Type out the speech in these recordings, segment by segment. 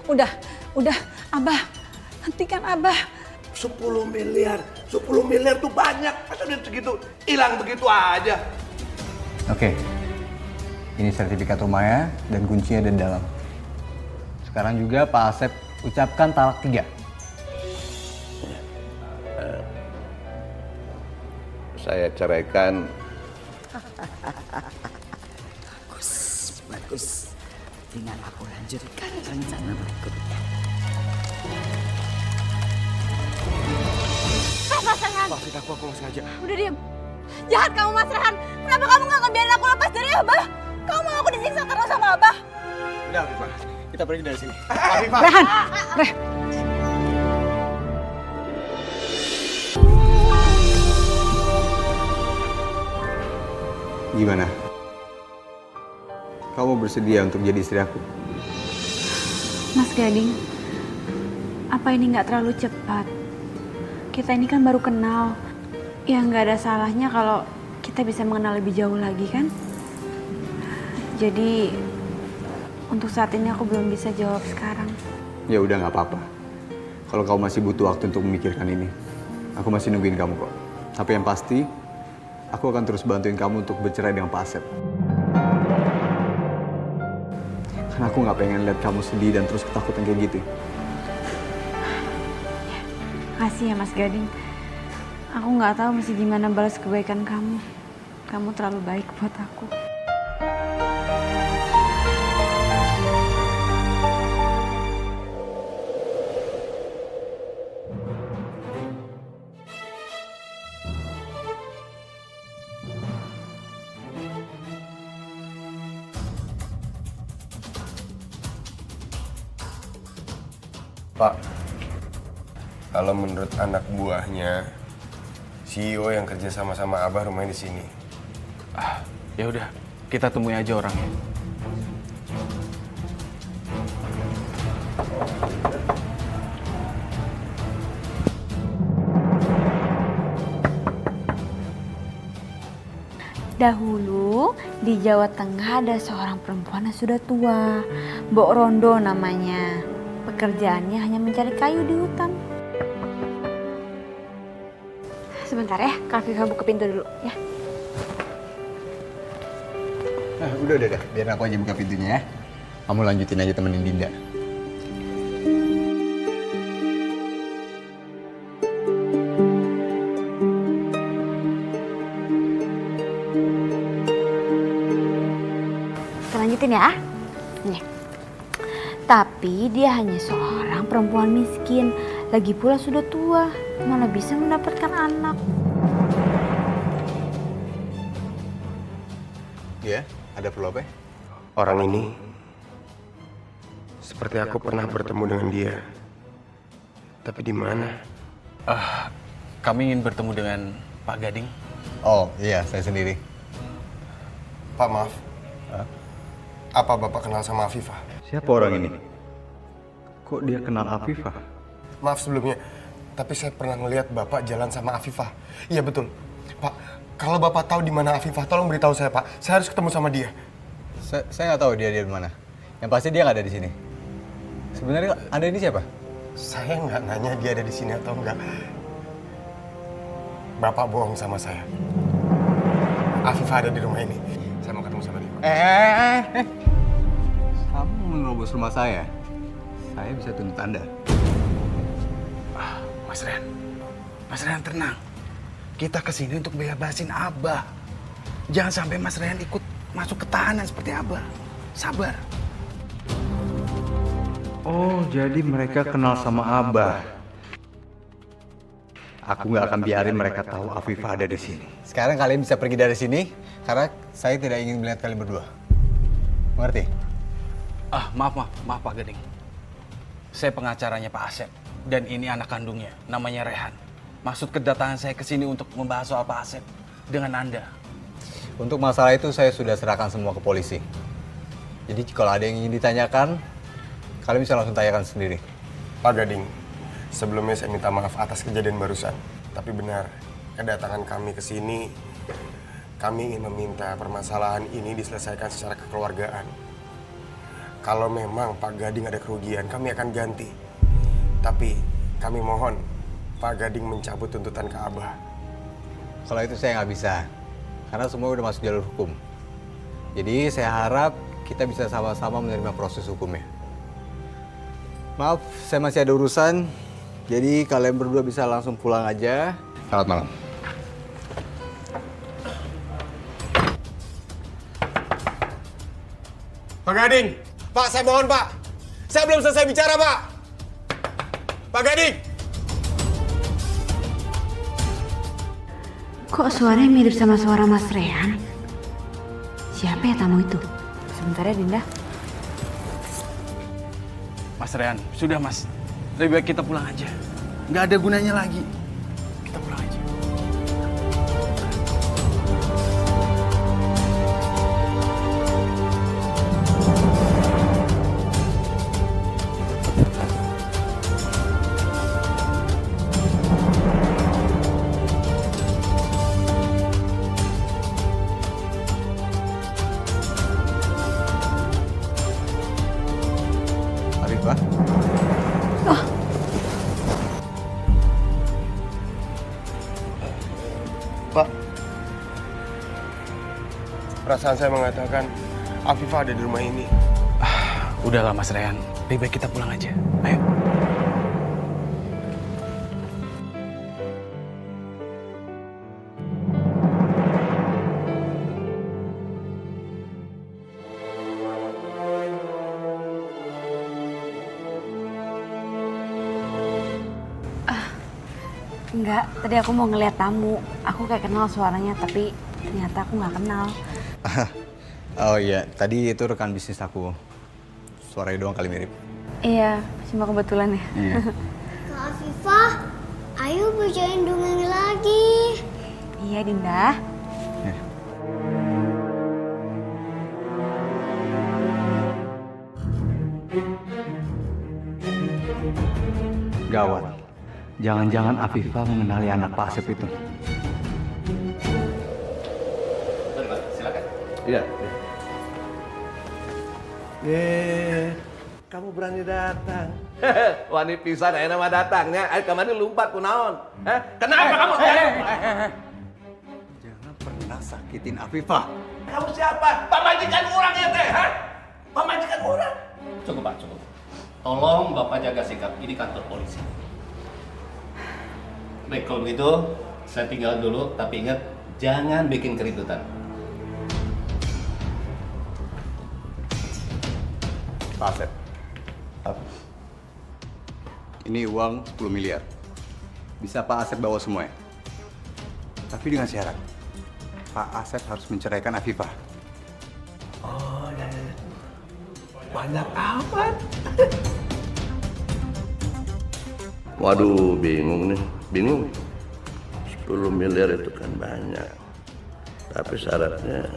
Udah, Abah, hentikan Abah. 10 miliar tuh banyak. Masa duit segitu hilang begitu aja? Oke, ini sertifikat rumahnya dan kuncinya ada di dalam. Sekarang juga Pak Asep ucapkan talak 3. Saya ceraikan. Bagus. Tinggal aku lanjutkan rencana berikutnya. Mas Rehan. Maafin aku nggak sengaja. Udah diem. Jahat kamu Mas Rehan. Kenapa kamu nggak ngebiarin aku lepas dari Abah? Kamu mau aku disiksa terus sama Abah? Udah Afifah, kita pergi dari sini. Afifah. Rehan, Gimana? Kamu bersedia untuk jadi istri aku? Mas Gading, apa ini nggak terlalu cepat? Kita ini kan baru kenal. Ya nggak ada salahnya kalau kita bisa mengenal lebih jauh lagi kan? Jadi untuk saat ini aku belum bisa jawab sekarang. Ya udah nggak apa-apa. Kalau kamu masih butuh waktu untuk memikirkan ini, aku masih nungguin kamu kok. Tapi yang pasti, aku akan terus bantuin kamu untuk bercerai dengan Pak Asep. Karena aku nggak pengen lihat kamu sedih dan terus ketakutan kayak gitu. Makasih ya Mas Gading. Aku nggak tahu mesti gimana balas kebaikan kamu. Kamu terlalu baik buat aku. Pak, kalau menurut anak buahnya, CEO yang kerja sama-sama Abah rumahnya di sini. Ya udah, kita temui aja orangnya. Dahulu di Jawa Tengah ada seorang perempuan yang sudah tua, Mbok Rondo namanya. Pekerjaannya hanya mencari kayu di hutan. Sebentar ya, Kak Viva buka pintu dulu ya. Udah. Biar aku aja buka pintunya ya. Kamu lanjutin aja temenin Dinda. Kita lanjutin ya. Nih. Tapi dia hanya seorang perempuan miskin. Lagi pula sudah tua. Mana bisa mendapatkan anak. Ya, ada perlu apa? Orang ini, seperti aku pernah bertemu dengan dia. Tapi di mana? Kami ingin bertemu dengan Pak Gading. Oh iya, saya sendiri. Pak, maaf. Apa Bapak kenal sama Afifah? Siapa orang ini? Kok dia kenal Afifah? Maaf sebelumnya, tapi saya pernah ngelihat Bapak jalan sama Afifah. Iya betul. Pak, kalau Bapak tahu di mana Afifah, tolong beritahu saya, Pak. Saya harus ketemu sama dia. Saya nggak tahu dia di mana. Yang pasti dia nggak ada di sini. Sebenarnya Anda ini siapa? Saya nggak nanya dia ada di sini atau enggak. Bapak bohong sama saya. Afifah ada di rumah ini. Saya mau ketemu sama dia, Pak. Kamu menerobos rumah saya. Saya bisa tuntut Anda. Mas Rehan tenang. Kita kesini untuk bebasin Abah. Jangan sampai Mas Rehan ikut masuk ke tahanan seperti Abah. Sabar. Oh, jadi mereka kenal sama Abah. Aku nggak akan biarin mereka tahu Afifah ada di sini. Sekarang kalian bisa pergi dari sini karena saya tidak ingin melihat kalian berdua. Mengerti? Maaf Pak Gading. Saya pengacaranya Pak Asep dan ini anak kandungnya, namanya Rehan. Maksud kedatangan saya ke sini untuk membahas soal Pak Asep dengan Anda. Untuk masalah itu saya sudah serahkan semua ke polisi. Jadi kalau ada yang ingin ditanyakan, kalian bisa langsung tanyakan sendiri. Pak Gading, sebelumnya saya minta maaf atas kejadian barusan. Tapi benar, kedatangan kami ke sini, kami ingin meminta permasalahan ini diselesaikan secara kekeluargaan. Kalau memang Pak Gading ada kerugian, kami akan ganti. Tapi kami mohon Pak Gading mencabut tuntutan ke Abah. Kalau itu saya nggak bisa, karena semua udah masuk jalur hukum. Jadi saya harap kita bisa sama-sama menerima proses hukumnya. Maaf, saya masih ada urusan. Jadi kalian berdua bisa langsung pulang aja. Selamat malam. Pak Gading! Pak, saya mohon Pak! Saya belum selesai bicara Pak! Pak Gading! Kok suaranya mirip sama suara Mas Rehan? Siapa ya tamu itu? Sebentar ya Dinda. Mas Rehan, sudah Mas. Lebih baik kita pulang aja. Nggak ada gunanya lagi. Kita pulang aja. Afifah? Pak, perasaan saya mengatakan Afifah ada di rumah ini. Udahlah Mas Rehan, lebih baik kita pulang aja. Ayo. Enggak, tadi aku mau ngeliat tamu. Aku kayak kenal suaranya, tapi ternyata aku nggak kenal. Oh iya, tadi itu rekan bisnis aku. Suaranya doang kali mirip. Iya, cuma kebetulan ya. Iya. Kak Afifah, ayo bacain dongeng lagi. Iya, Dinda. Gawat. Jangan-jangan Afifah mengenali anak Pak Asep itu. Silakan. Iya. Kamu berani datang. Wani pisan aya nama datangnya. Ayo kemana lompat kunaon? Kenapa kamu? Jangan pernah sakitin Afifah. Kamu siapa? Pamajikan orang ya teh, ha? Pamajikan orang. Cukup Pak, cukup. Tolong Bapak jaga sikap, ini kantor polisi. Baik, kalau begitu saya tinggal dulu, tapi ingat jangan bikin keributan. Pak Asep. Ini uang 10 miliar. Bisa Pak Asep bawa semuanya. Tapi dengan syarat. Pak Asep harus menceraikan Afifah. Oh, ya. Banyak amat. Waduh, bingung nih. Bingung. 10 miliar itu kan banyak. Tapi syaratnya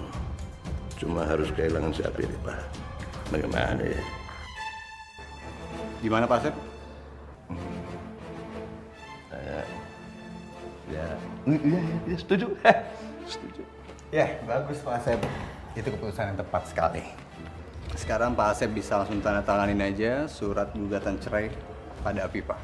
cuma harus kehilangan si Afifah. Bagaimana ya? Gimana Pak Asep? Iya, setuju. Setuju. Ya, bagus Pak Asep. Itu keputusan yang tepat sekali. Sekarang Pak Asep bisa langsung tanda tanganin aja surat gugatan cerai pada Afifah.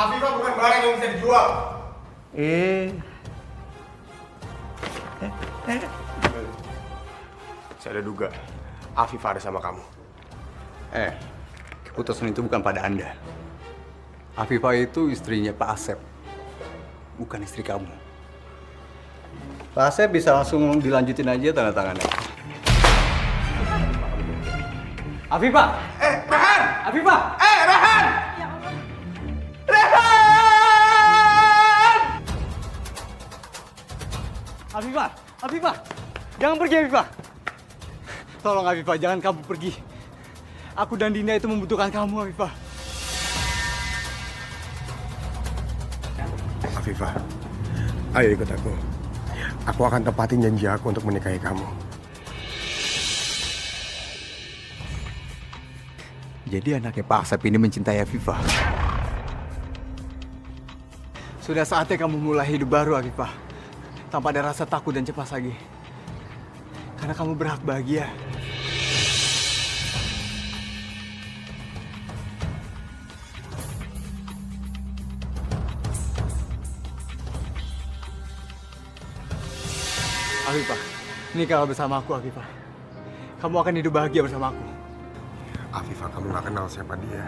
Afifah bukan barang yang bisa dijual. Saya udah duga Afifah ada sama kamu. Keputusan itu bukan pada Anda. Afifah itu istrinya Pak Asep, bukan istri kamu. Pak Asep bisa langsung dilanjutin aja tanda tangannya. Afifah! Rehan! Afifah! Rehan! Afifah! Afifah! Jangan pergi Afifah! Tolong Afifah, jangan kamu pergi. Aku dan Dinda itu membutuhkan kamu, Afifah. Afifah, ayo ikut aku. Aku akan tepatin janji aku untuk menikahi kamu. Jadi anaknya Pak Asep ini mencintai Afifah. Sudah saatnya kamu mulai hidup baru, Afifah. Tanpa ada rasa takut dan cemas lagi. Karena kamu berhak bahagia. Afifah, nikahlah bersama aku, Afifah. Kamu akan hidup bahagia bersama aku. Afifah, kamu gak kenal siapa dia.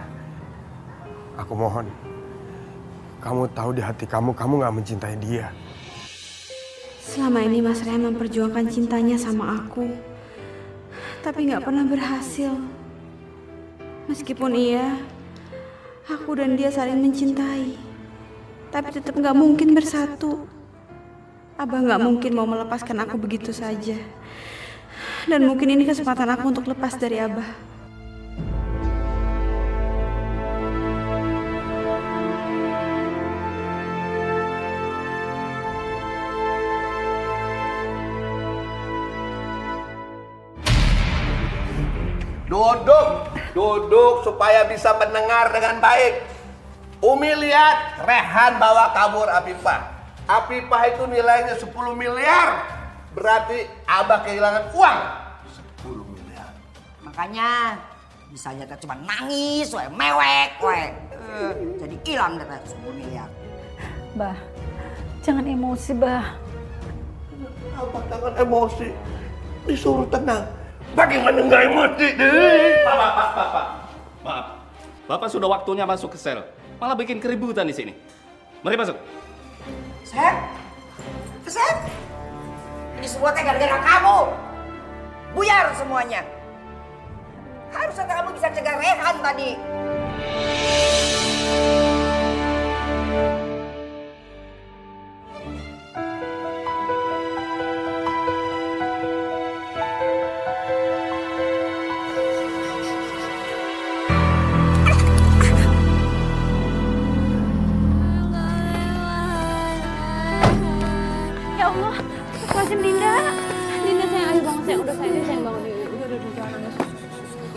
Aku mohon, kamu tahu di hati kamu gak mencintai dia. Selama ini Mas Rehan memperjuangkan cintanya sama aku, tapi nggak pernah berhasil. Meskipun iya, aku dan dia saling mencintai, tapi tetap nggak mungkin bersatu. Abah nggak mungkin mau melepaskan aku begitu saja. Dan mungkin ini kesempatan aku untuk lepas dari Abah. Duduk supaya bisa mendengar dengan baik. Umi lihat Rehan bawa kabur Afifah. Afifah itu nilainya 10 miliar. Berarti Abah kehilangan uang 10 miliar. Makanya misalnya teh cuma nangis, mewek, jadi hilang deh 10 miliar. Bah, jangan emosi, Bah. Abah jangan emosi. Disuruh tenang. Bagaimana nggak emosi deh? Pak. Maaf. Bapak sudah waktunya masuk ke sel. Malah bikin keributan di sini. Mari masuk. Sep, ini semua teh gara-gara kamu. Buyar semuanya. Harusnya kamu bisa cegah Rehan tadi. Ya Allah, Astagfirullahaladzim Dinda. Dinda sayang, ayo bangun sayang. Udah sayang, sayang bangun. Udah, jangan nangis.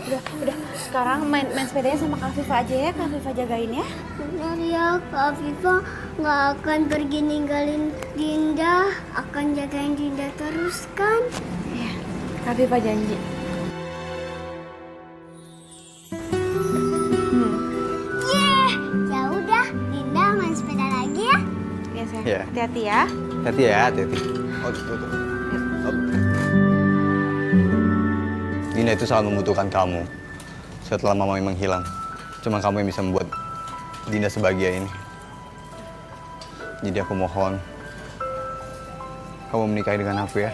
Udah. Sekarang main sepedanya sama Kak Afifah aja ya. Kak Afifah jagain ya. Benar ya, Kak Afifah nggak akan pergi ninggalin Dinda, akan jagain Dinda terus kan? Iya, Kak Afifah janji. Ya udah, Dinda main sepeda lagi ya. Iya sayang, Iya. hati-hati ya. Hati ya, hati-hati. Oh, tuh. Dinda itu sangat membutuhkan kamu. Setelah Mama menghilang, cuma kamu yang bisa membuat Dinda sebahagia ini. Jadi aku mohon, kamu menikahi dengan aku ya.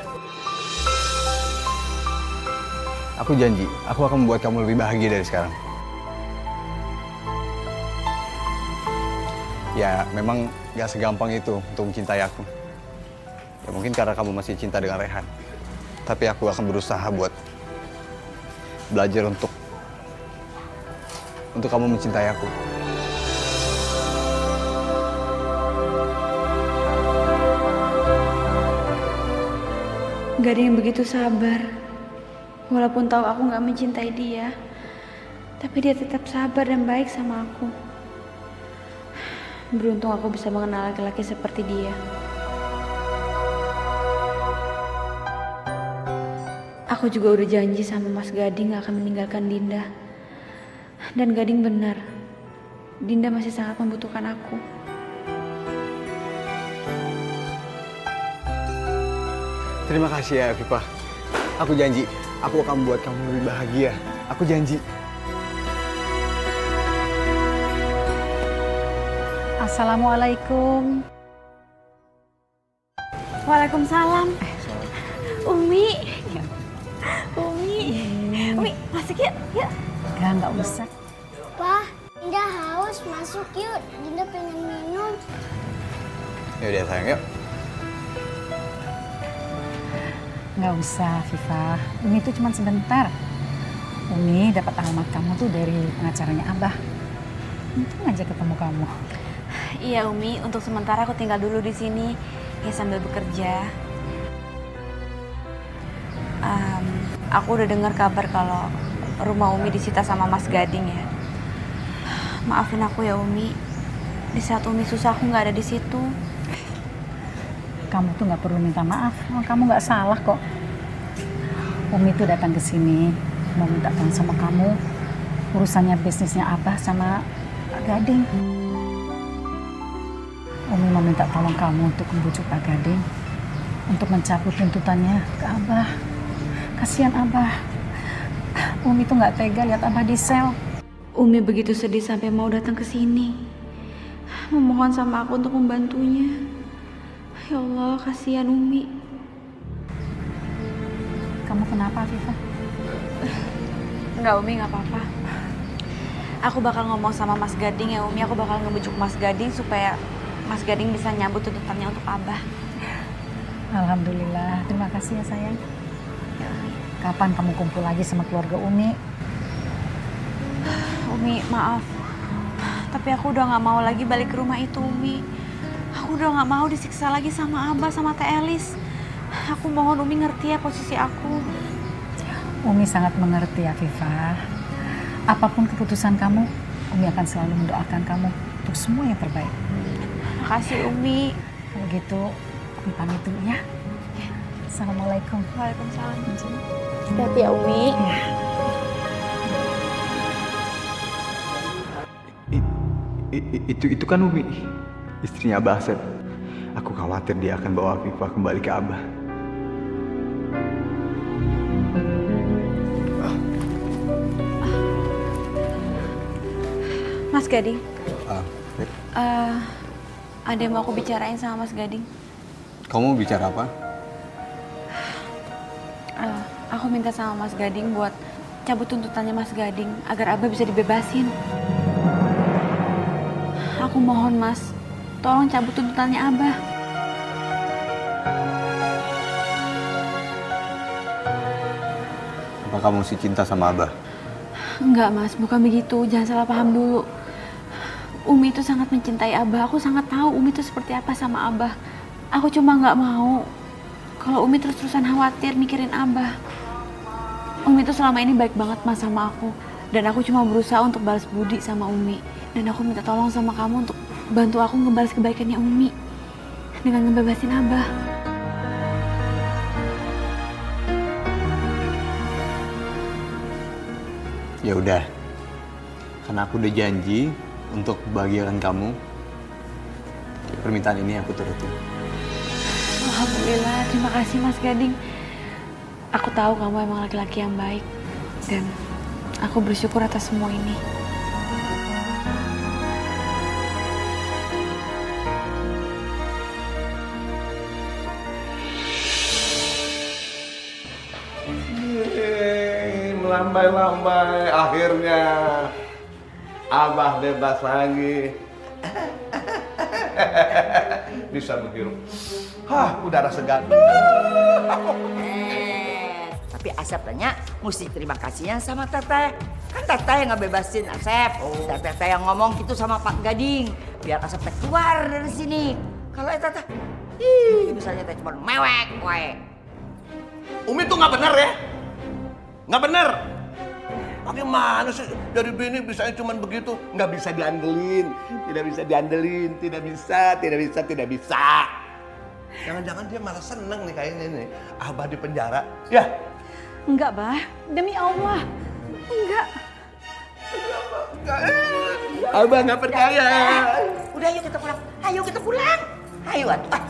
Aku janji, aku akan membuat kamu lebih bahagia dari sekarang. Ya, memang gak segampang itu untuk mencintai aku. Ya mungkin karena kamu masih cinta dengan Rehan. Tapi aku akan berusaha buat belajar untuk kamu mencintai aku. Gak ada yang begitu sabar. Walaupun tahu aku gak mencintai dia, tapi dia tetap sabar dan baik sama aku. Beruntung aku bisa mengenal laki-laki seperti dia. Aku juga udah janji sama Mas Gading gak akan meninggalkan Dinda. Dan Gading benar, Dinda masih sangat membutuhkan aku. Terima kasih ya, Afifah. Aku janji, aku akan membuat kamu lebih bahagia. Aku janji. Assalamualaikum. Waalaikumsalam. Umi. Umi, masuk yuk. Nggak usah. Pak, Dinda haus, masuk yuk. Dinda pengen minum. Yaudah sayang, yuk. Nggak usah, Viva. Umi itu cuma sebentar. Umi dapat alamat kamu tuh dari pengacaranya Abah. Untung aja ketemu kamu. Iya Umi, untuk sementara aku tinggal dulu di sini ya sambil bekerja. Aku udah dengar kabar kalau rumah Umi disita sama Mas Gading ya. Maafin aku ya Umi. Di saat Umi susah aku nggak ada di situ. Kamu tuh nggak perlu minta maaf. Kamu nggak salah kok. Umi tuh datang ke sini mau minta tolong sama kamu. Urusannya bisnisnya Abah sama Pak Gading. Umi mau minta tolong kamu untuk membujuk Pak Gading untuk mencabut tuntutannya ke Abah. Kasihan Abah. Umi tuh nggak tega lihat Abah di sel. Umi begitu sedih sampai mau datang ke sini. Memohon sama aku untuk membantunya. Ya Allah, kasihan Umi. Kamu kenapa, Afifah? Enggak, Umi, nggak apa-apa. Aku bakal ngomong sama Mas Gading ya, Umi. Aku bakal ngebujuk Mas Gading supaya Mas Gading bisa nyambut tuntutannya untuk Abah. Alhamdulillah, terima kasih ya sayang. Kapan kamu kumpul lagi sama keluarga Umi? Umi, maaf. Tapi aku udah nggak mau lagi balik ke rumah itu, Umi. Aku udah nggak mau disiksa lagi sama Abah, sama Teh Elis. Aku mohon Umi ngerti ya posisi aku. Umi sangat mengerti, Afifah. Apapun keputusan kamu, Umi akan selalu mendoakan kamu untuk semua yang terbaik. Makasih, Umi. Kalau gitu, Umi pamit dulu ya. Assalamualaikum. Waalaikumsalam. Hati-hati ya, Umi. Ya. Itu kan Umi, istrinya Abah Asep. Aku khawatir dia akan bawa Afifah kembali ke Abah. Mas Gading. Ada yang mau aku bicarain sama Mas Gading. Kamu mau bicara apa? Aku minta sama Mas Gading buat cabut tuntutannya Mas Gading agar Abah bisa dibebasin. Aku mohon Mas, tolong cabut tuntutannya Abah. Apa kamu masih cinta sama Abah? Enggak Mas, bukan begitu. Jangan salah paham dulu. Umi itu sangat mencintai Abah. Aku sangat tahu Umi itu seperti apa sama Abah. Aku cuma nggak mau kalau Umi terus-terusan khawatir mikirin Abah. Umi itu selama ini baik banget Mas sama aku. Dan aku cuma berusaha untuk balas budi sama Umi. Dan aku minta tolong sama kamu untuk bantu aku ngebalas kebaikannya Umi dengan ngebebasin Abah. Ya udah, karena aku udah janji untuk bahagiakan kamu, permintaan ini aku turutin. Alhamdulillah, terima kasih Mas Gading. Aku tahu kamu emang laki-laki yang baik dan aku bersyukur atas semua ini. Lambai-lambai, akhirnya Abah bebas lagi. Bisa menghirup udara segar. Tapi Asep tanya mesti terima kasihnya sama Teteh. Kan Teteh yang ngebebasin Asep. Dan Teteh yang ngomong gitu sama Pak Gading. Biar Asep teh keluar dari sini. Kalau Teteh, misalnya Teh cuma mewek, wae. Umi tuh nggak bener ya? Nggak bener. Bagaimana sih dari bini bisanya cuma begitu? Nggak bisa diandelin, tidak bisa diandelin, tidak bisa. Jangan-jangan dia malah seneng nih kayaknya nih. Abah di penjara, ya? Enggak, Bah. Demi Allah. Enggak. Abah nggak percaya. Udah ayo kita pulang. Ayo kita pulang. Ayo atuh.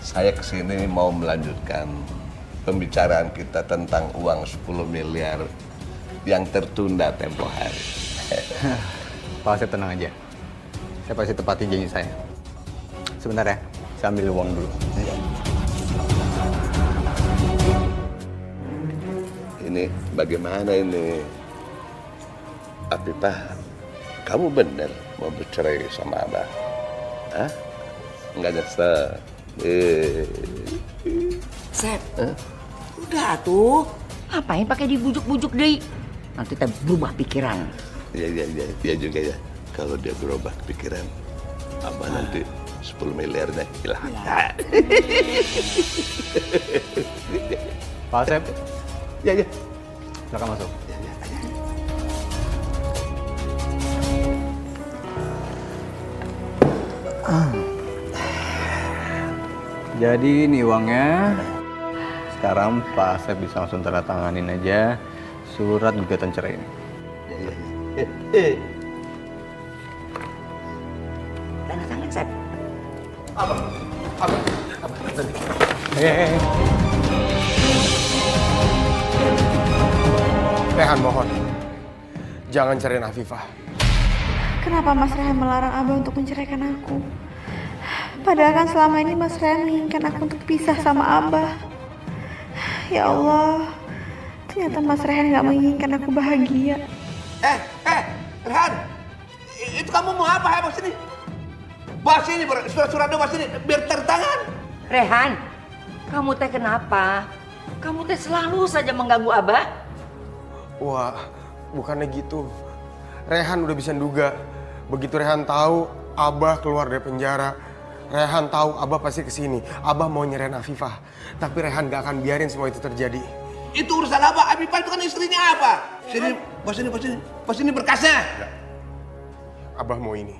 Saya kesini mau melanjutkan pembicaraan kita tentang uang 10 miliar yang tertunda tempo hari. Pak Asep tenang aja. Saya pasti tepati janji saya. Sebentar ya, saya ambil uang dulu. Ini bagaimana ini? Afifah, kamu bener mau bercerai sama Abah? Hah? Enggak nyesel? Sep, udah tuh. Ngapain pakai dibujuk-bujuk deh? Nanti kita berubah pikiran. Iya juga ya. Kalau dia berubah pikiran, Abah nanti 10 miliar deh hilang. Pak Asep, Ya. silakan masuk. Jadi ini uangnya. Sekarang Pak Asep bisa langsung tanda tanganin aja surat gugatan cerai ini. Tanda tangan, Sep. Rehan mohon, jangan cariin Afifah. Kenapa Mas Rehan melarang Abah untuk menceraikan aku? Padahal kan selama ini Mas Rehan menginginkan aku untuk pisah sama Abah. Ya Allah, ternyata Mas Rehan gak menginginkan aku bahagia. Rehan, itu kamu mau apa ya, Bos ini? Bos ini, surat-suratnya Bos ini, biar tertangan. Rehan, kamu teh kenapa? Kamu teh selalu saja mengganggu Abah. Wah, bukannya gitu. Rehan udah bisa duga. Begitu Rehan tahu Abah keluar dari penjara, Rehan tahu Abah pasti kesini. Abah mau nyerahin Afifah. Tapi Rehan gak akan biarin semua itu terjadi. Itu urusan apa? Afifah itu kan istrinya apa? Sini, Bos ini berkasnya. Abah mau ini.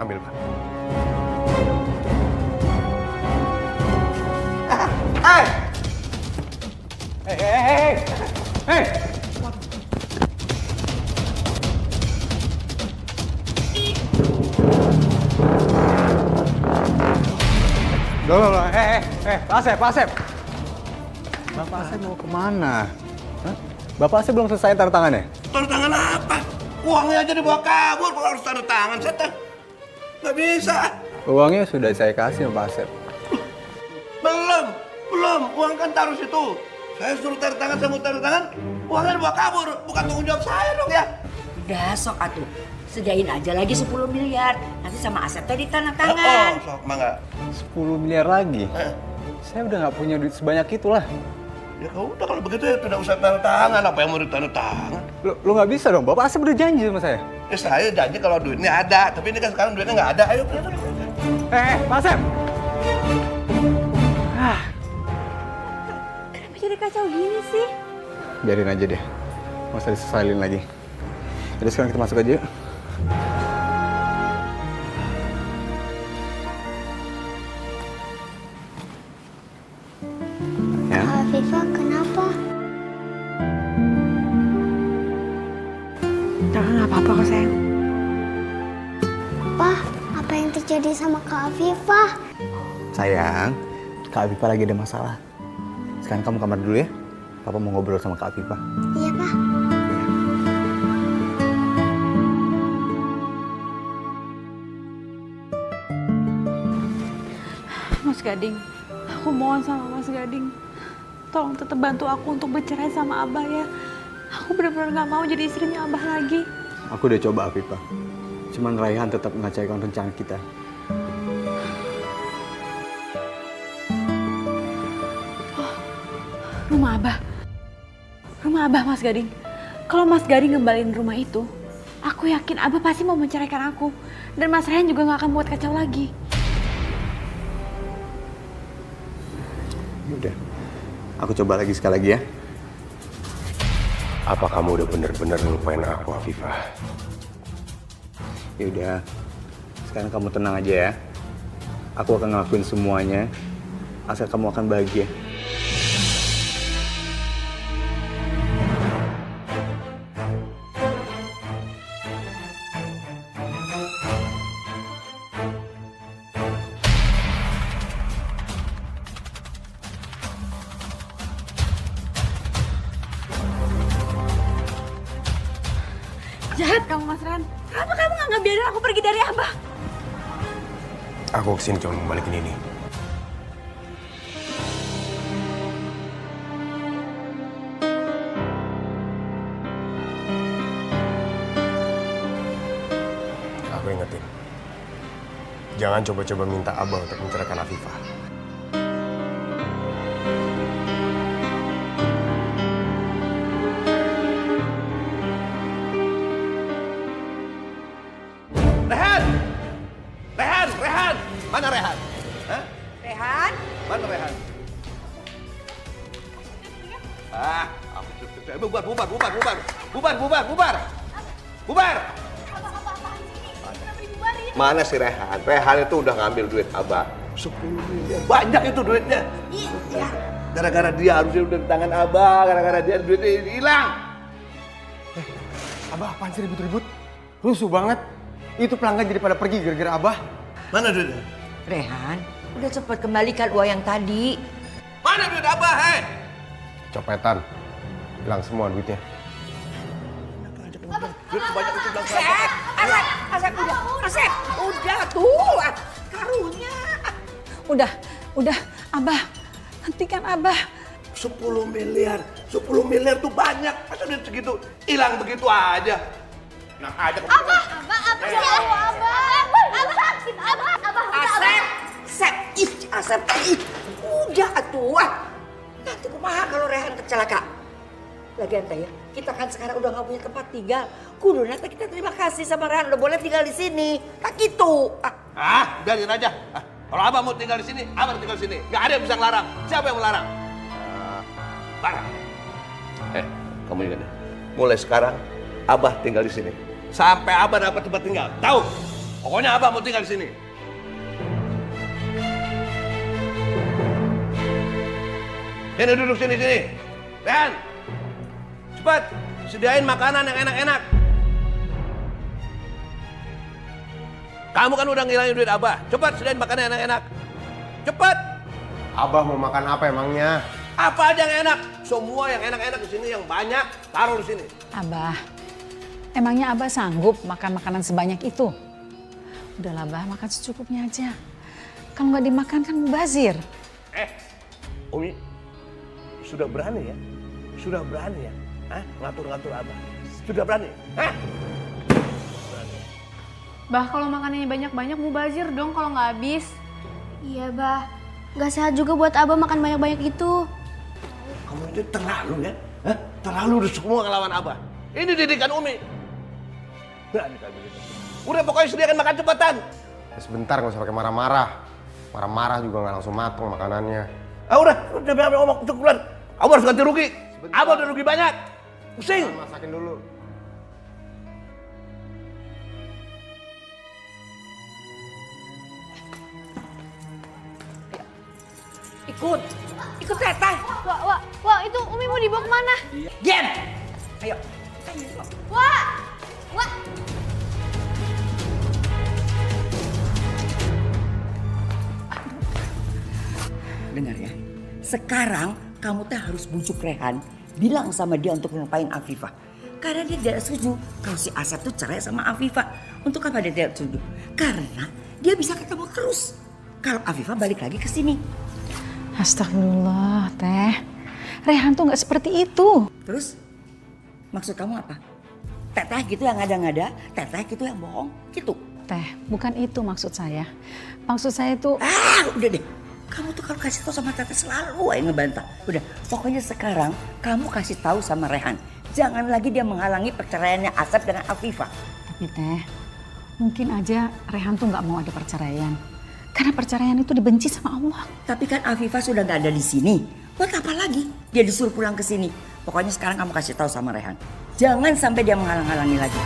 Ambil, Pak. Hei! Loh, Pak Asep. Bapak Asep mau kemana? Hah? Bapak Asep belum selesai tanda tangannya? Tanda tangan apa? Uangnya aja dibawa kabur, kalau harus tanda tangan, Seta. Nggak bisa. Uangnya sudah saya kasih Pak Asep. Belum. Uang kan taruh situ. Saya suruh tanda tangan, saya mau tanda tangan. Uangnya dibawa kabur, bukan tanggung jawab saya dong ya. Udah sok atuh. Sediain aja lagi 10 miliar. Nanti sama Asep tadi tanda tangan. Sok, Mangga. 10 miliar lagi? Saya udah nggak punya duit sebanyak itulah. Ya udah kalau begitu ya tidak usah tanda tangan. Apa yang mau ditanda tangan? Lo nggak bisa dong, Bapak Asep udah janji sama saya. Ya saya janji kalau duitnya ada. Tapi ini kan sekarang duitnya nggak ada. Ayo, Pak Asep! Kenapa jadi kacau gini sih? Biarin aja deh, nggak usah disesalin lagi. Jadi sekarang kita masuk aja yuk. Ya. Afifah kenapa? Kakak nggak apa-apa kok sayang. Pak, apa yang terjadi sama Kak Afifah? Sayang, Kak Afifah lagi ada masalah. Sekarang kamu kamar dulu ya. Papa mau ngobrol sama Kak Afifah. Iya, Pak. Mas Gading, aku mohon sama Mas Gading. Tolong tetap bantu aku untuk bercerai sama Abah ya. Aku benar-benar gak mau jadi istrinya Abah lagi. Aku udah coba Afifah. Cuman Raihan tetap mengacaukan rencana kita. Rumah Abah. Rumah Abah, Mas Gading. Kalau Mas Gading ngembaliin rumah itu, aku yakin Abah pasti mau menceraikan aku. Dan Mas Raihan juga gak akan buat kacau lagi. Udah, aku coba lagi sekali lagi ya. Apa kamu udah bener-bener ngelupain aku, Afifah? Ya udah, sekarang kamu tenang aja ya. Aku akan ngelakuin semuanya, asal kamu akan bahagia. Jahat kamu, Mas Raihan. Kenapa kamu gak ngebiarin aku pergi dari Abah? Aku kesini cuma mau balikin ini. Aku ingetin. Jangan coba-coba minta Abah untuk menceraikan Afifah. Rehan! Rehan! Rehan! Mana Rehan? Hah? Rehan? Mana Rehan? Ah, bubar, bubar, bubar, bubar, bubar, bubar, bubar, bubar. Mana si Rehan? Rehan itu udah ngambil duit Abah 10 miliar. Banyak itu duitnya. Iya. Gara-gara dia harusnya udah di tangan Abah, gara-gara dia duitnya hilang. Abah apaan sih ribut-ribut? Rusuh banget. Itu pelanggan jadi pada pergi gara-gara Abah. Mana duitnya? Rehan, udah cepat kembalikan uang yang tadi. Mana duit Abah, hei? Copetan. Hilang semua duitnya. Duit sebanyak itu bilang Asep, udah tuh, karunya. Udah, Abah. Hentikan Abah. 10 miliar. 10 miliar tuh banyak. Masa duit segitu hilang begitu aja? Nah, aja kamu. Abah, Asep, udah atuh. Nanti kumaha kalau Rehan kecelakaan. Lagian teh ya, kita kan sekarang udah nggak punya tempat tinggal. Kudu nanti kita terima kasih sama Rehan udah boleh tinggal di sini. Tak gitu. Biarin aja. Kalau Abah mau tinggal di sini, Abah tinggal di sini. Gak ada yang bisa ngelarang. Siapa yang melarang? Larang. Kamu ingat ya? Mulai sekarang, Abah tinggal di sini. Sampai Abah dapat tempat tinggal. Tahu? Pokoknya Abah mau tinggal di sini. Sini duduk sini. Rehan, cepat sediain makanan yang enak-enak. Kamu kan udah ngilangin duit Abah. Cepat sediain makanan yang enak. Cepat. Abah mau makan apa emangnya? Apa aja yang enak. Semua yang enak-enak di sini, yang banyak taruh di sini. Abah, emangnya Abah sanggup makan makanan sebanyak itu? Udahlah Abah, makan secukupnya aja. Kalau nggak dimakan kan mubazir. Umi, sudah berani ya? Sudah berani ya? Ngatur-ngatur Abah. Sudah berani? Bah, kalau makanannya banyak-banyak mubazir dong kalau nggak habis. Iya, Bah. Gak sehat juga buat Abah makan banyak-banyak itu. Kamu itu terlalu ya? Terlalu udah semua ngelawan Abah. Ini didikan Umi. Berani kayak begitu. Udah pokoknya sediakan makan cepetan. Sebentar nggak usah pakai marah-marah. Marah-marah juga nggak langsung matang makanannya. Udah ngomong untuk keluar. Kamu harus ganti rugi. Abah udah rugi banyak. Pusing. Masakin dulu. Ikut Teteh. Wah, itu Umi mau dibawa kemana? Diam. Ayo. Wah. Dengar ya. Sekarang kamu teh harus bujuk Rehan, bilang sama dia untuk ngelupain Afifah. Karena dia tidak setuju kalau si Asep tuh cerai sama Afifah. Untuk apa dia tidak setuju? Karena dia bisa ketemu terus kalau Afifah balik lagi ke sini. Astagfirullah, Teh. Rehan tuh nggak seperti itu. Terus maksud kamu apa? Teteh gitu yang ngada-ngada, teteh gitu yang bohong, gitu. Teh, bukan itu maksud saya. Maksud saya itu... Udah deh. Kamu tuh kalau kasih tahu sama teteh selalu aja ngebantah. Udah, pokoknya sekarang kamu kasih tahu sama Rehan. Jangan lagi dia menghalangi perceraiannya Asep dengan Afifah. Tapi Teh, mungkin aja Rehan tuh nggak mau ada perceraian. Karena perceraian itu dibenci sama Allah. Tapi kan Afifah sudah nggak ada di sini. Buat apa lagi? Dia disuruh pulang ke sini. Pokoknya sekarang kamu kasih tahu sama Rehan. Jangan sampai dia menghalang-halangi lagi.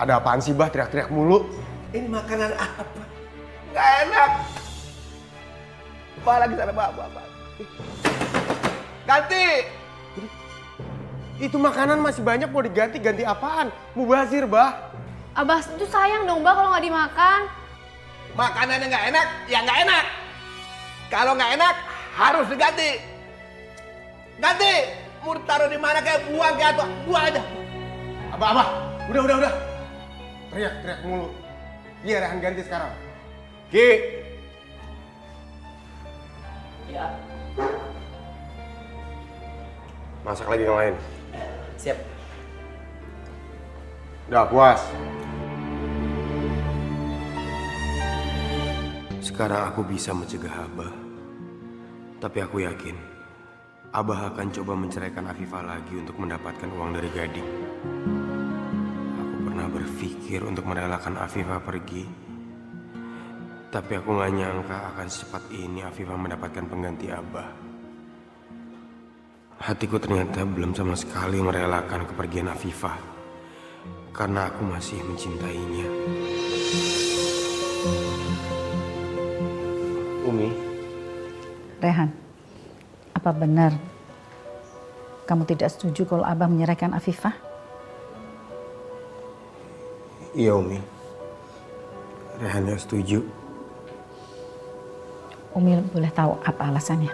Ada apaan sih, Bah? Teriak-teriak mulu. Ini makanan apa? Nggak enak. Apalagi sana bapak. Ganti. Itu makanan masih banyak, mau diganti. Ganti apaan? Mubazir, Bah. Abah itu sayang dong, Bah, kalau nggak dimakan. Makanannya nggak enak, ya nggak enak. Kalau nggak enak, harus diganti. Ganti. Mau taruh di mana kayak buang kayak apa? Buang aja. Abah. Udah. Teriak mulu. Iya, Rehan ganti sekarang. Ki. Ya. Masak lagi yang lain. Siap. Udah puas. Sekarang aku bisa mencegah Abah. Tapi aku yakin Abah akan coba menceraikan Afifah lagi untuk mendapatkan uang dari Gading. Aku pernah berpikir untuk merelakan Afifah pergi. Tapi aku gak nyangka akan secepat ini Afifah mendapatkan pengganti Abah. Hatiku ternyata belum sama sekali merelakan kepergian Afifah. Karena aku masih mencintainya. Umi. Rehan, apa benar kamu tidak setuju kalau Abah menyerahkan Afifah? Iya, Umi. Rehan gak setuju. Umi boleh tahu apa alasannya?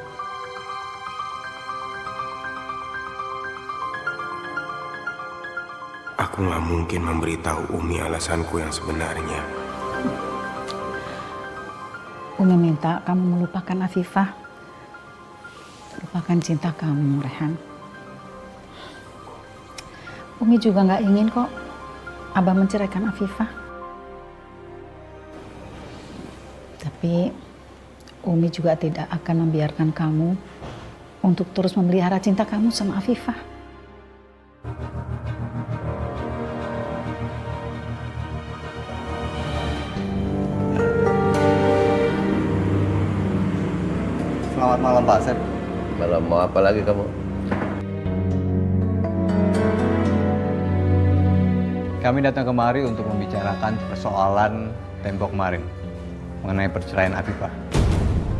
Aku gak mungkin memberitahu Umi alasanku yang sebenarnya. Umi minta kamu melupakan Afifah. Lupakan cinta kamu, Rehan. Umi juga gak ingin kok Abah menceraikan Afifah. Tapi Umi juga tidak akan membiarkan kamu untuk terus memelihara cinta kamu sama Afifah. Selamat malam Pak Asep. Malam mau apa lagi kamu? Kami datang kemari untuk membicarakan persoalan tempo kemarin mengenai perceraian Afifah.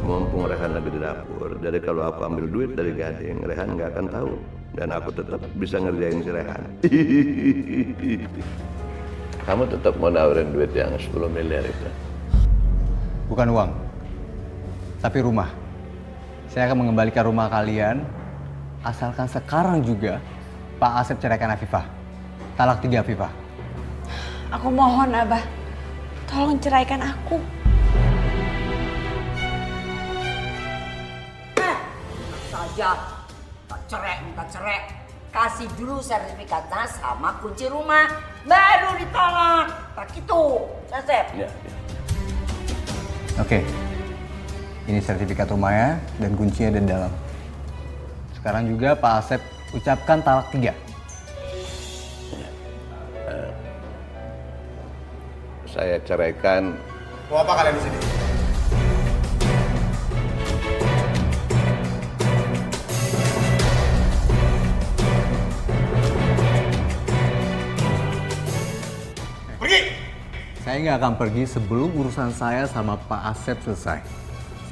Mumpung Rehan lagi di dapur, jadi kalau aku ambil duit dari Gading, Rehan nggak akan tahu. Dan aku tetap bisa ngerjain si Rehan. Kamu tetap mau nawarin duit yang 10 miliar itu? Bukan uang, tapi rumah. Saya akan mengembalikan rumah kalian, asalkan sekarang juga Pak Asep ceraikan Afifah. Talak 3 Afifah. Aku mohon, Abah. Tolong ceraikan aku. Saja tak cerai minta cerai, kasih dulu sertifikatnya sama kunci rumah baru ditolak. Tak gitu, Asep. Ya. Oke, ini sertifikat rumahnya dan kuncinya di dalam. Sekarang juga Pak Asep ucapkan talak 3. Saya ceraikan. Mau apa kalian di sini? Pergi! Saya nggak akan pergi sebelum urusan saya sama Pak Asep selesai.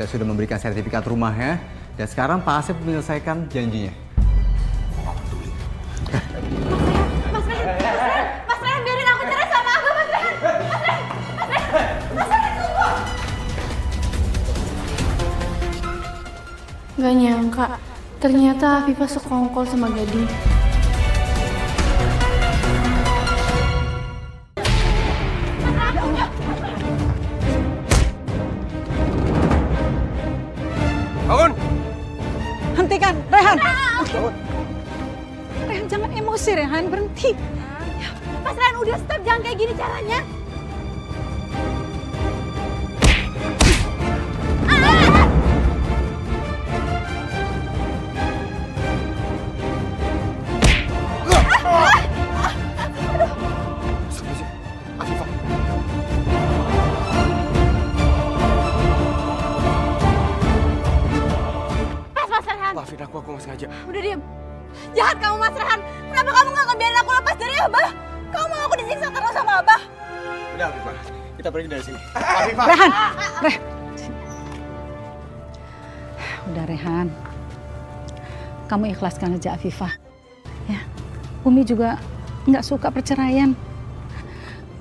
Saya sudah memberikan sertifikat rumahnya, dan sekarang Pak Asep menyelesaikan janjinya. Mas Rehan, biarin aku cerai sama Abah, Mas Rehan. Mas Rehan, tunggu. Gak nyangka, ternyata Afifah sekongkol sama Gading. Bangun! Hentikan, Rehan! Rehan, jangan emosi, Rehan. Berhenti. Mas Rehan, udah stop, jangan kayak gini caranya. Afifah. Mas Rehan. Maafin aku nggak sengaja. Udah diem. Jahat kamu, Mas Rehan. Kenapa kamu nggak ngebiarin aku lepas dari Abah? Kamu mau aku disiksa terus sama Abah. Udah, Afifah. Kita pergi dari sini. Afifah. Rehan, udah Rehan. Kamu ikhlaskan aja Afifah. Ya, Umi juga nggak suka perceraian.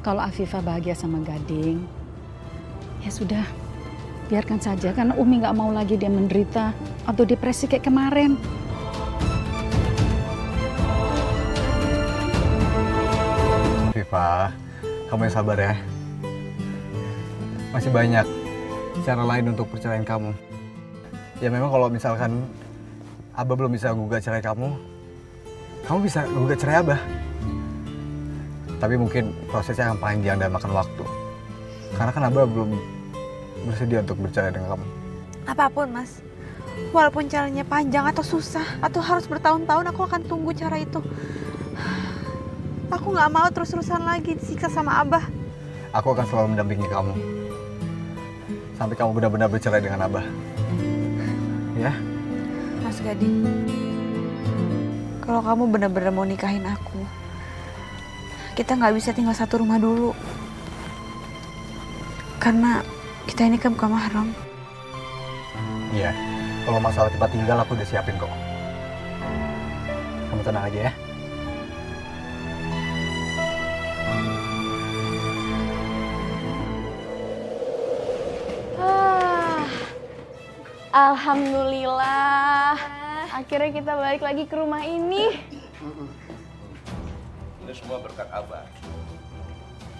Kalau Afifah bahagia sama Gading, ya sudah, biarkan saja. Karena Umi nggak mau lagi dia menderita atau depresi kayak kemarin. Afifah, kamu yang sabar ya. Masih banyak cara lain untuk perceraian kamu. Ya memang kalau misalkan Abah belum bisa gugat cerai kamu bisa gugat cerai Abah. Tapi mungkin prosesnya akan panjang dan makan waktu. Karena kan Abah belum bersedia untuk bercerai dengan kamu. Apapun, Mas. Walaupun caranya panjang atau susah, atau harus bertahun-tahun, aku akan tunggu cara itu. Aku nggak mau terus-terusan lagi disiksa sama Abah. Aku akan selalu mendampingi kamu. Sampai kamu benar-benar bercerai dengan Abah. Ya? Mas Gading, kalau kamu benar-benar mau nikahin aku, kita nggak bisa tinggal satu rumah dulu. Karena kita ini kan bukan mahram. Iya. Kalau masalah tempat tinggal aku udah siapin kok. Kamu tenang aja ya. Alhamdulillah. Akhirnya kita balik lagi ke rumah ini. Ini semua berkat Abah.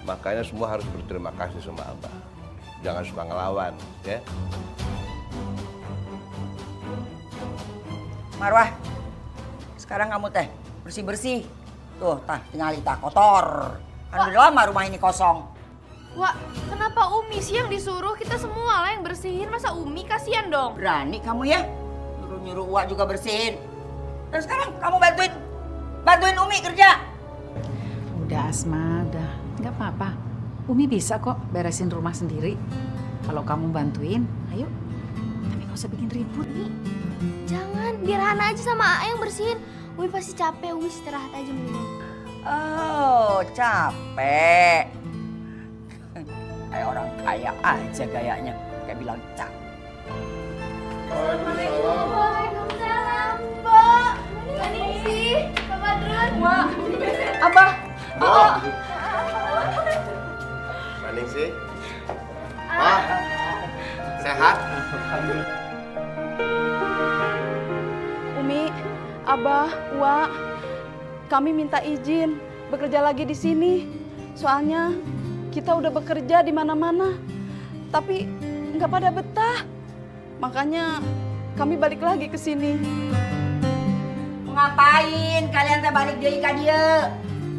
Makanya semua harus berterima kasih sama Abah. Jangan suka ngelawan, ya. Marwah, sekarang kamu teh bersih-bersih. Tuh, tinggal Ita kotor. Kan udah lama rumah ini kosong. Wak, kenapa Umi sih yang disuruh? Kita semua lah yang bersihin. Masa Umi? Kasihan dong. Berani kamu ya? Nyuruh-nyuruh Wak juga bersihin. Dan sekarang kamu bantuin Umi kerja. Udah Asma, udah. Nggak apa-apa. Umi bisa kok beresin rumah sendiri. Kalau kamu bantuin, ayo. Tapi nggak usah bikin ribut. Jangan, biar Hana aja sama A yang bersihin. Umi pasti capek, Umi istirahat aja mendingan. Oh, capek. Kayak orang kaya aja gayanya. Kayak bilang capek. Waalaikumsalam, Mbak. Mbak Ningsi, Pak Badrun. Wah, Abah. Maning sih. Wah, sehat? Umi, Abah, Wak, kami minta izin bekerja lagi di sini. Soalnya kita udah bekerja di mana-mana, tapi nggak pada betah. Makanya kami balik lagi ke sini. Ngapain kalian teh balik deui ka dieu?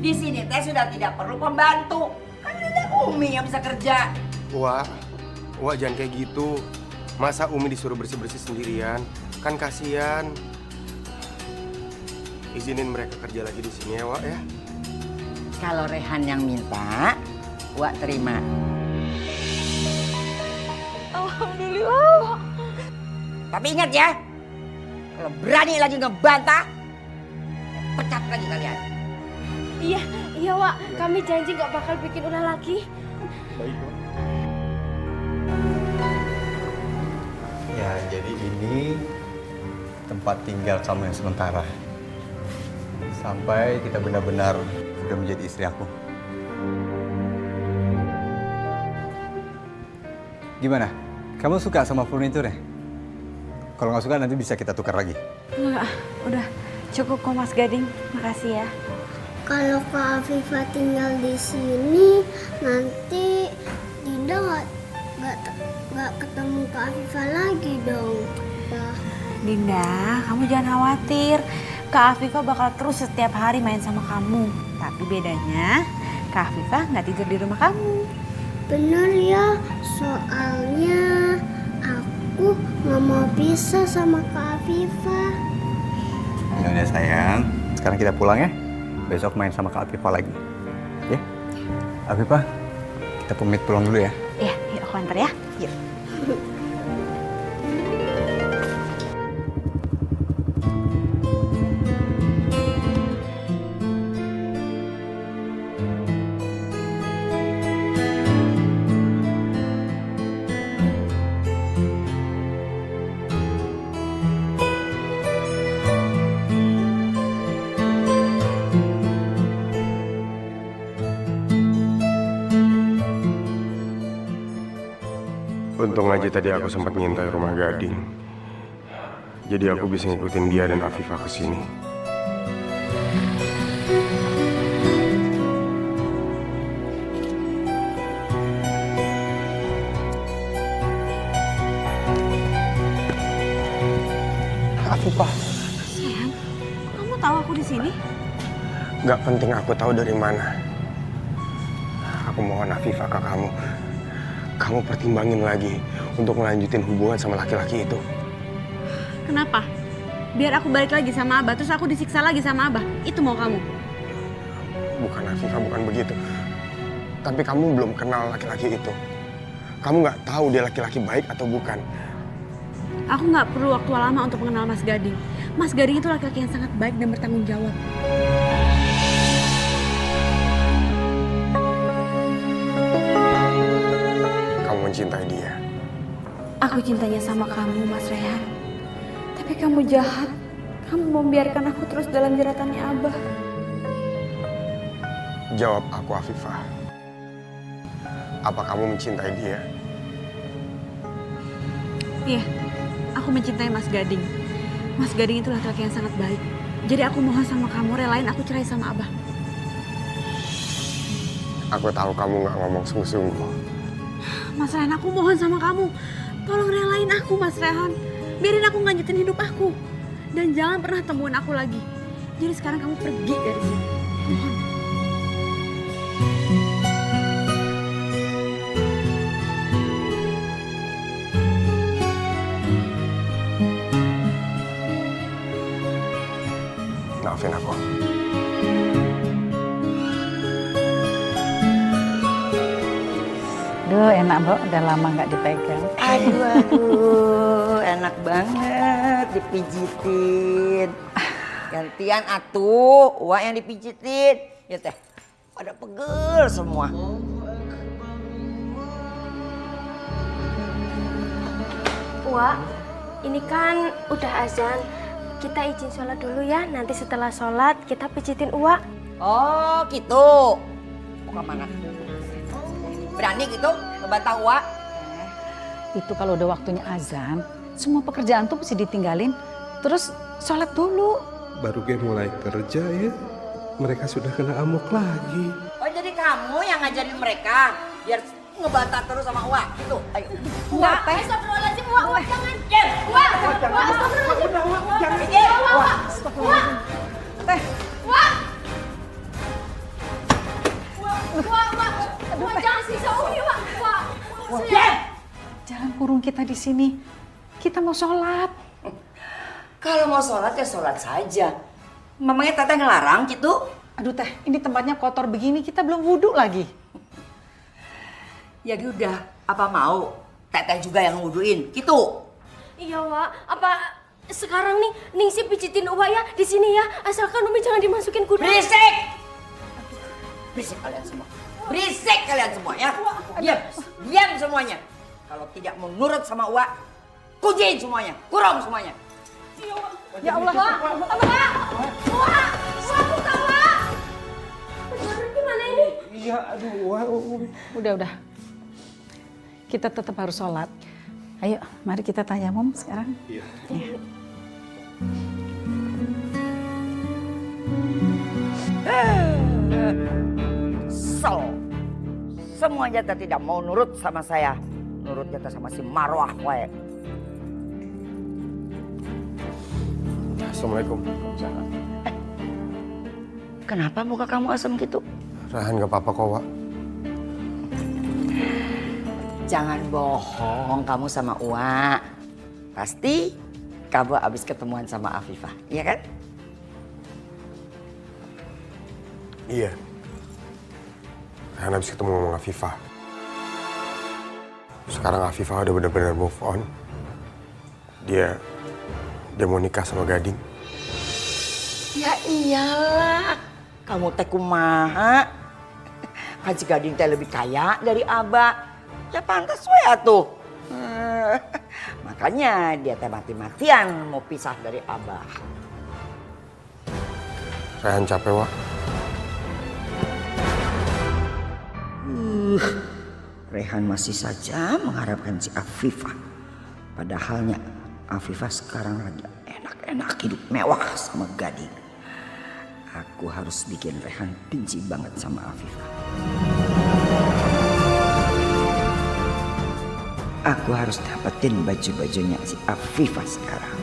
Di sini teh sudah tidak perlu pembantu. Kan ada Umi yang bisa kerja. Wak jangan kayak gitu. Masa Umi disuruh bersih-bersih sendirian? Kan kasihan. Izinin mereka kerja lagi di sini ya, Wak ya. Kalau Rehan yang minta, Wak terima. Alhamdulillah. Tapi ingat ya, kalau berani lagi ngebantah, pecat lagi kalian. Iya Wak, kami janji nggak bakal bikin ulah lagi. Baik, Wak. Ya, jadi ini tempat tinggal kamu yang sementara. Sampai kita benar-benar sudah menjadi istri aku. Gimana? Kamu suka sama furniture ya? Kalau nggak suka nanti bisa kita tukar lagi. Enggak, udah cukup kok Mas Gading. Makasih ya. Kalau Kak Afifah tinggal di sini, nanti Dinda nggak ketemu Kak Afifah lagi dong, Pak. Dinda, kamu jangan khawatir. Kak Afifah bakal terus setiap hari main sama kamu. Tapi bedanya, Kak Afifah nggak tidur di rumah kamu. Bener ya, soalnya aku nggak mau pisah sama Kak Afifah. Ya udah sayang, sekarang kita pulang ya. Besok main sama Kak Afifah lagi. Ya? Afifah, kita pamit pulang dulu ya. Iya, yuk aku antar ya. Yuk. Untung aja tadi aku sempat ngintai rumah Gading. Jadi aku bisa ngikutin dia dan Afifah ke sini. Afifah, Sayang, kamu tahu aku di sini? gak penting aku tahu dari mana. Aku mohon Afifah ke kamu. Kamu pertimbangin lagi untuk melanjutin hubungan sama laki-laki itu. Kenapa? Biar aku balik lagi sama Abah, terus aku disiksa lagi sama Abah. Itu mau kamu? Bukan Afifah, bukan begitu. Tapi kamu belum kenal laki-laki itu. Kamu nggak tahu dia laki-laki baik atau bukan. Aku nggak perlu waktu lama untuk mengenal Mas Gading. Mas Gading itu laki-laki yang sangat baik dan bertanggung jawab. Kamu mencintai dia. Aku cintanya sama kamu, Mas Rehan. Tapi kamu jahat. Kamu membiarkan aku terus dalam jeratannya Abah. Jawab aku, Afifah. Apa kamu mencintai dia? Iya, aku mencintai Mas Gading. Mas Gading itu laki-laki yang sangat baik. Jadi aku mohon sama kamu, relain aku cerai sama Abah. Aku tahu kamu nggak ngomong sungguh-sungguh. Mas Rehan, aku mohon sama kamu. Tolong relain aku, Mas Rehan. Biarin aku ngelanjutin hidup aku. Dan jangan pernah temuin aku lagi. Jadi sekarang kamu pergi dari sini. Mohon. Maafin aku. Aduh, enak Mbok, udah lama nggak dipegang. Aduh, enak banget dipijitin. Gantian atuh, Wak yang dipijitin. Ya teh, pada pegel semua. Wak, ini kan udah azan. Kita izin sholat dulu ya. Nanti setelah sholat kita pijitin Uwa. Oh gitu. Mau kemana? Berani gitu ngebantah Uwa? Itu kalau udah waktunya azan, semua pekerjaan tuh mesti ditinggalin. Terus sholat dulu. Baru gue mulai kerja ya, mereka sudah kena amuk lagi. Oh jadi kamu yang ngajarin mereka biar ngebantah terus sama Uwa gitu. Ayo. Uwa, astagfirullahaladzim, Uwa, jangan. Uwa, astagfirullahaladzim. Uwa, Uwa. Teh. Uwa. Uwa, jangan siksa Umi, Uwa. Uwa. Jangan kurung kita di sini. Kita mau sholat. Kalau mau sholat ya sholat saja. Mamanya teteh ngelarang gitu. Aduh teh, ini tempatnya kotor begini, kita belum wudhu lagi. Ya udah, apa mau teteh juga yang nguduin gitu? Iya, Wak. Apa sekarang nih Ningsi pijitin Uwa ya di sini ya. Asalkan Umi jangan dimasukin kuda. Berisik! Berisik kalian semua. Berisik kalian semua ya. Diam, diam semuanya. Kalau tidak mau nurut sama Uwa, kunciin semuanya, kurung semuanya. Ya Allah. Uwa, buka, Wak. Bener gimana ini? Iya, aduh. Udah. Kita tetap harus sholat. Ayo, mari kita tayamum sekarang. Iya. Ya. Kesel. Semuanya tidak mau nurut sama saya. Nurutnya sama si Marwah wae. Assalamualaikum. Kenapa muka kamu asam gitu? Rehan gak apa-apa kok, Wak. Jangan bohong kamu sama Uwa. Pasti kamu habis ketemuan sama Afifah, iya kan? Iya. Rehan habis ketemu sama Afifah. Sekarang Afifah udah benar-benar move on. Dia mau nikah sama Gading. Ya iyalah, kamu teh kumaha. Kan si Gading teh lebih kaya dari Abah. Ya pantas we atuh. Makanya dia teh mati-matian mau pisah dari Abah. Rehan capek, Wak. Rehan masih saja mengharapkan si Afifah. Padahalnya Afifah sekarang lagi enak-enak hidup mewah sama Gading. Aku harus bikin Rehan benci banget sama Afifah. Aku harus dapetin baju-bajunya si Afifah sekarang.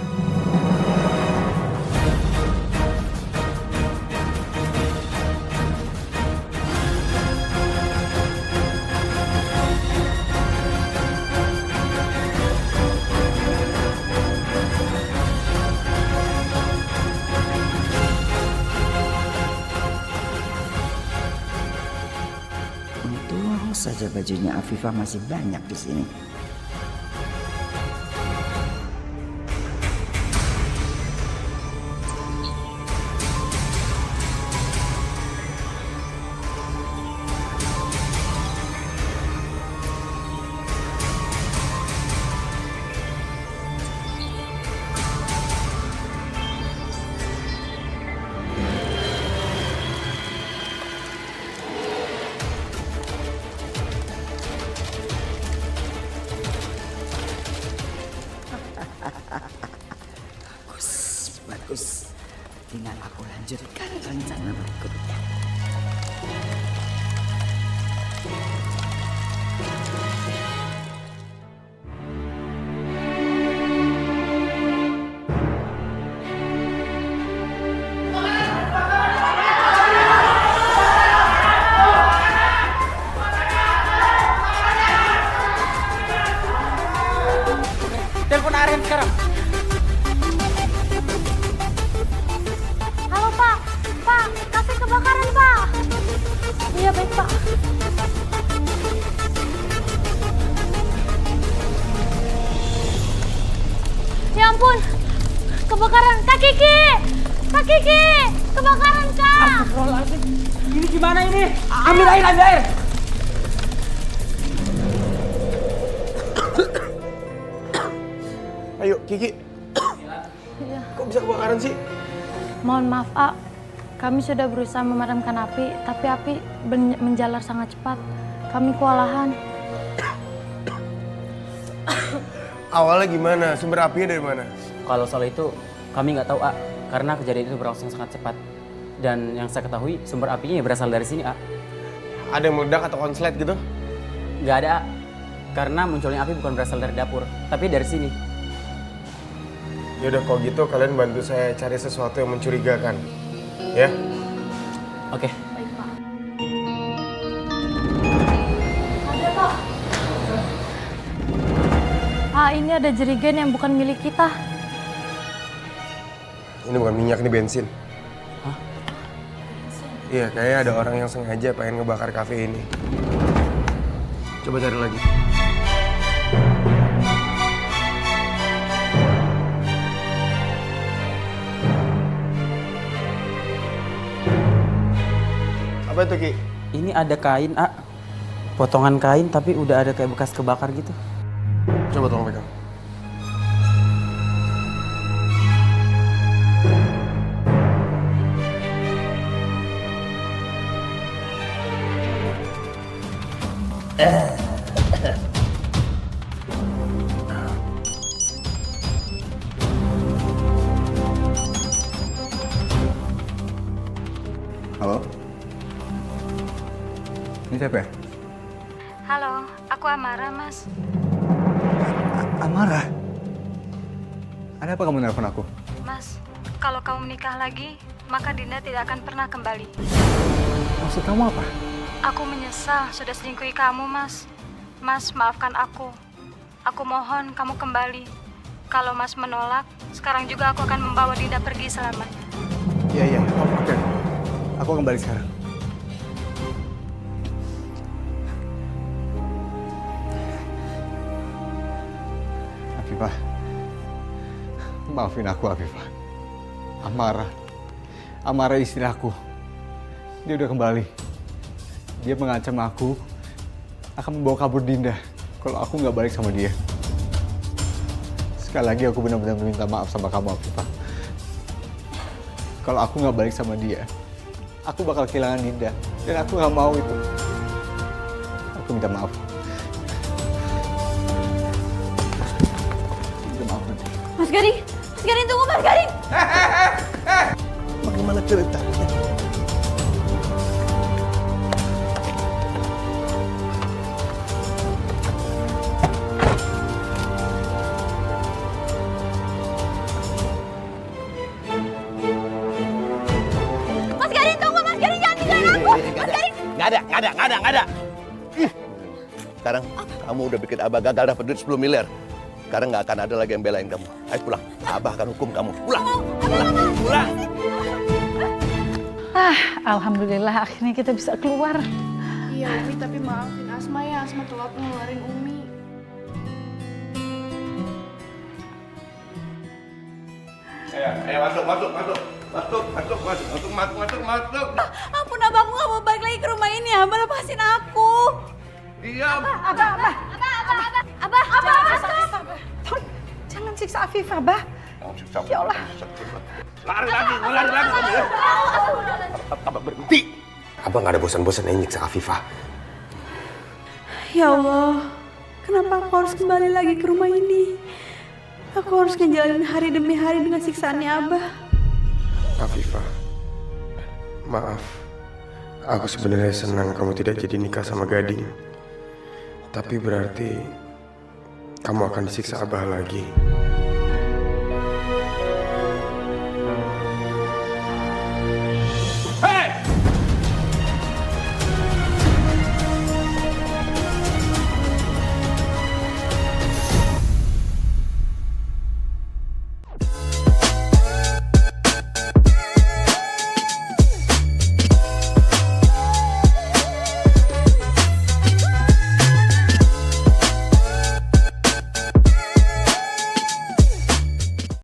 Untung saja bajunya Afifah masih banyak di sini. Bagus. Tinggal aku lanjutkan rencana berikutnya. Telepon Aren sekarang. Halo Pak, Pak, kafe kebakaran Pak. Iya baik Pak. Ya ampun, kebakaran Kak Kiki, Kak Kiki, kebakaran Kak. Astagfirullahaladzim, ini gimana ini? Ambil air, ambil air. Ayo, Kiki. Kok bisa kebakaran sih? Mohon maaf, A. Kami sudah berusaha memadamkan api, tapi api menjalar sangat cepat. Kami kewalahan. Awalnya gimana? Sumber apinya dari mana? Kalau soal itu kami nggak tahu, A. Karena kejadian itu berlangsung sangat cepat. Dan yang saya ketahui sumber apinya berasal dari sini, A. Ada yang meledak atau konslet gitu? Nggak ada, A. Karena munculnya api bukan berasal dari dapur, tapi dari sini. Yaudah kalau gitu kalian bantu saya cari sesuatu yang mencurigakan. Ya? Oke. Baik, Pak. Ada, Pak. Pak, ini ada jerigen yang bukan milik kita. Ini bukan minyak, ini bensin. Hah? Iya, kayaknya ada orang yang sengaja pengen ngebakar kafe ini. Coba cari lagi. Apa itu, Ki? Ini ada kain, A. Potongan kain tapi udah ada kayak bekas kebakar gitu. Coba tolong pegang. Halo? Ini siapa ya? Halo, aku Amara, Mas. Amara? Ada apa kamu nelpon aku? Mas, kalau kamu menikah lagi, maka Dinda tidak akan pernah kembali. Maksud kamu apa? Aku menyesal sudah selingkuhi kamu, Mas. Mas, maafkan aku. Aku mohon kamu kembali. Kalau Mas menolak, sekarang juga aku akan membawa Dinda pergi selamanya. Iya, oke. Aku kembali sekarang. Afifah, maafin aku, Afifah. Amara istri aku. Dia udah kembali. Dia mengancam aku akan membawa kabur Dinda kalau aku nggak balik sama dia. Sekali lagi aku benar-benar minta maaf sama kamu, Afifah. Kalau aku nggak balik sama dia, aku bakal kehilangan Dinda. Dan aku nggak mau itu. Aku minta maaf. sebentar. Mas Gading tunggu, Mas Gading jangan tinggalin aku. Mas Gading. Nggak ada. Sekarang kamu udah bikin Abah gagal dapat duit 10 miliar. Sekarang nggak akan ada lagi yang belain kamu. Ayo pulang. Abah akan hukum kamu. Pulang. Alhamdulillah akhirnya kita bisa keluar. Iya Umi, tapi maafin Asma ya, Asma telat ngeluarin Umi. Ayo masuk. Ampun Abah, aku gak mau balik lagi ke rumah ini. Abah lepasin aku. Diam. Abah. Jangan siksa Afifah, Abah. Ya Allah. Lari lagi kamu ya. Abah berhenti. Abah nggak ada bosan-bosan nyiksa Afifah. Ya Allah, kenapa aku harus kembali lagi ke rumah ini? Aku harus ngejalanin hari demi hari dengan siksaannya Abah. Afifah, maaf. Aku sebenarnya senang kamu tidak jadi nikah sama Gading. Tapi berarti kamu akan disiksa Abah lagi.